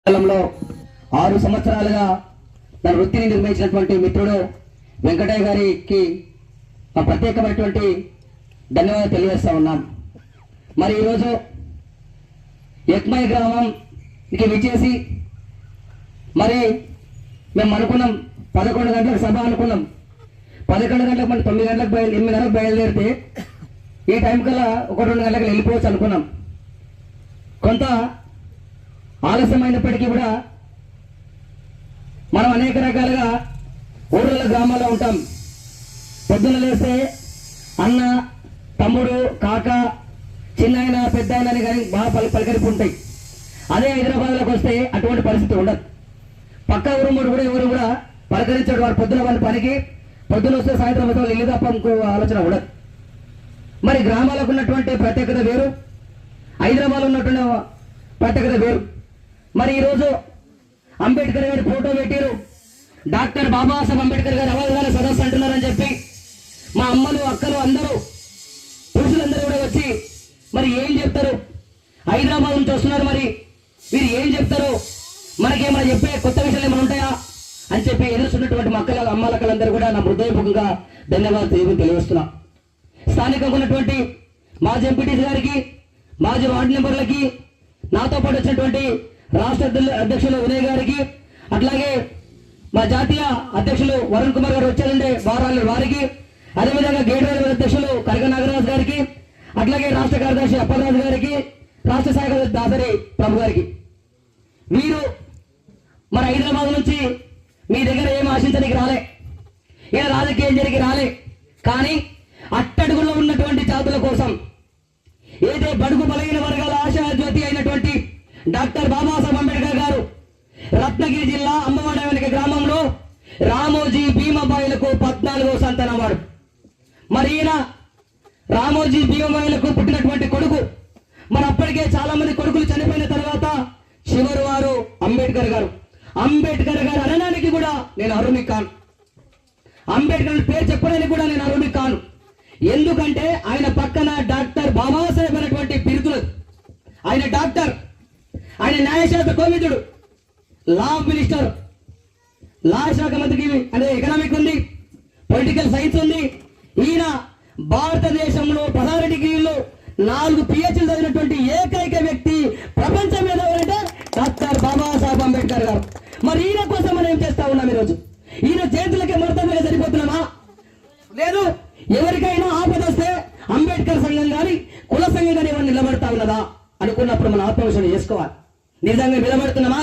కాలంలో 6 సంవత్సరాలుగా తన వృత్తిని నిర్వహించినటువంటి మిత్రుడు వెంకటయ్య గారికి మా ప్రత్యేకమైనటువంటి ధన్యవాదాలు తెలియజేస్తా ఉన్నాం. మరి ఈరోజు ఎక్మై గ్రామంకి విచ్చేసి మరి మేము అనుకున్నాం 11 గంటలకు సభ అనుకున్నాం. 11 గంటలకు మనం 9 గంటలకు 8 గంటలకు బయలుదేరితే ఈ టైం కల్లా 1-2 గంటలకు వెళ్ళిపోవచ్చు అనుకున్నాం. కొంత ఆలస్యమైనప్పటికీ కూడా మనం అనేక రకాలుగా ఊళ్ళ గ్రామాల్లో ఉంటాం. పొద్దున్న లేస్తే అన్న, తమ్ముడు, కాక, చిన్నాయన, పెద్ద ఆయన అని కానీ బాగా పలకరిపు ఉంటాయి. అదే హైదరాబాద్లోకి వస్తే అటువంటి పరిస్థితి ఉండదు. పక్క ఊరు కూడా ఎవరు కూడా పలకరించాడు. వారు పొద్దున వాళ్ళ పనికి పొద్దున వస్తే సాయంత్రం వస్తే వాళ్ళు ఇల్లు తప్ప ఇంకో ఆలోచన ఉండదు. మరి గ్రామాలకు ఉన్నటువంటి ప్రత్యేకత వేరు, హైదరాబాద్లో ఉన్నటువంటి ప్రత్యేకత వేరు. మరి ఈరోజు అంబేద్కర్ గారి ఫోటో పెట్టారు. డాక్టర్ బాబాసాహెబ్ అంబేద్కర్ గారి అవగాహన సదస్సు అంటున్నారని చెప్పి మా అమ్మలు, అక్కలు అందరూ, పురుషులందరూ కూడా వచ్చి మరి ఏం చెప్తారు, హైదరాబాద్ నుంచి వస్తున్నారు, మరి వీరు ఏం చెప్తారు, మనకేమైనా చెప్పే కొత్త విషయాలు ఏమైనా ఉంటాయా అని చెప్పి ఎదురుస్తున్నటువంటి మక్కల అమ్మలక్కలందరూ కూడా నా హృదయపూర్వకంగా ధన్యవాదాలు తెలియజేస్తున్నా. స్థానికంగా ఉన్నటువంటి మాజీ ఎంపీటీసీ గారికి, మాజీ వార్డు మెంబర్లకి, నాతో పాటు వచ్చినటువంటి రాష్ట్ర అధ్యక్షులు వినయ్ గారికి, అట్లాగే మా జాతీయ అధ్యక్షులు వరుణ్ కుమార్ గారు వచ్చారండి వారికి, అదేవిధంగా గేట్ రైల్వే అధ్యక్షులు కరగ నాగరాజు గారికి, అట్లాగే రాష్ట్ర కార్యదర్శి అప్పలరాజు గారికి, రాష్ట్ర శాఖ దాసరి ప్రభు గారికి. వీరు మరి హైదరాబాద్ నుంచి మీ దగ్గర ఏం ఆశించడానికి రాలే, ఇలా రాజకీయం జరిగి రాలే, కానీ అట్టడుగులో ఉన్నటువంటి జాతుల కోసం ఏదే బడుగు బలహీన వర్గాల ఆశా జ్యోతి అయినటువంటి డాక్టర్ బాబాసాహెబ్ అంబేద్కర్ గారు రత్నగిరి జిల్లా అమ్మవాడ వెనుక గ్రామంలో రామోజీ భీమబాయిలకు 14వ సంతానం వాడు. మరి ఈయన రామోజీ భీమబాయిలకు పుట్టినటువంటి కొడుకు. మరి అప్పటికే చాలా మంది కొడుకులు చనిపోయిన తర్వాత చివరి వారు అంబేద్కర్ గారు. అంబేద్కర్ గారు అనడానికి కూడా నేను అర్హుని కాను, అంబేద్కర్ పేరు చెప్పడానికి కూడా నేను అర్హుని కాను. ఎందుకంటే ఆయన పక్కన డాక్టర్ బాబాసాహెబ్ అనేటువంటి బిరుదులు. ఆయన డాక్టర్, ఆయన న్యాయశాస్త్ర కోవిదుడు, లా మినిస్టర్, లా శాఖ మంత్రికి అంటే ఎకనామిక్ ఉంది, పొలిటికల్ సైన్స్ ఉంది. ఈయన భారతదేశంలో 16 డిగ్రీలు 4 PhDలు చదివినటువంటి ఏకైక వ్యక్తి ప్రపంచం మీద ఎవరంటే డాక్టర్ బాబాసాహెబ్ అంబేద్కర్ గారు. మరి ఈయన కోసం మనం ఏం చేస్తా ఉన్నాం ఈరోజు? ఈయన చేతులకే మడతగా సరిపోతున్నామా? లేదు, ఎవరికైనా ఆపద వస్తే అంబేద్కర్ సంఘం కానీ కుల సంఘం కానీ ఎవరు నిలబడతా ఉన్నదా అనుకున్నప్పుడు మన ఆత్మవిశ్వాసం చేసుకోవాలి. నిజంగా నిలబడుతున్నామా?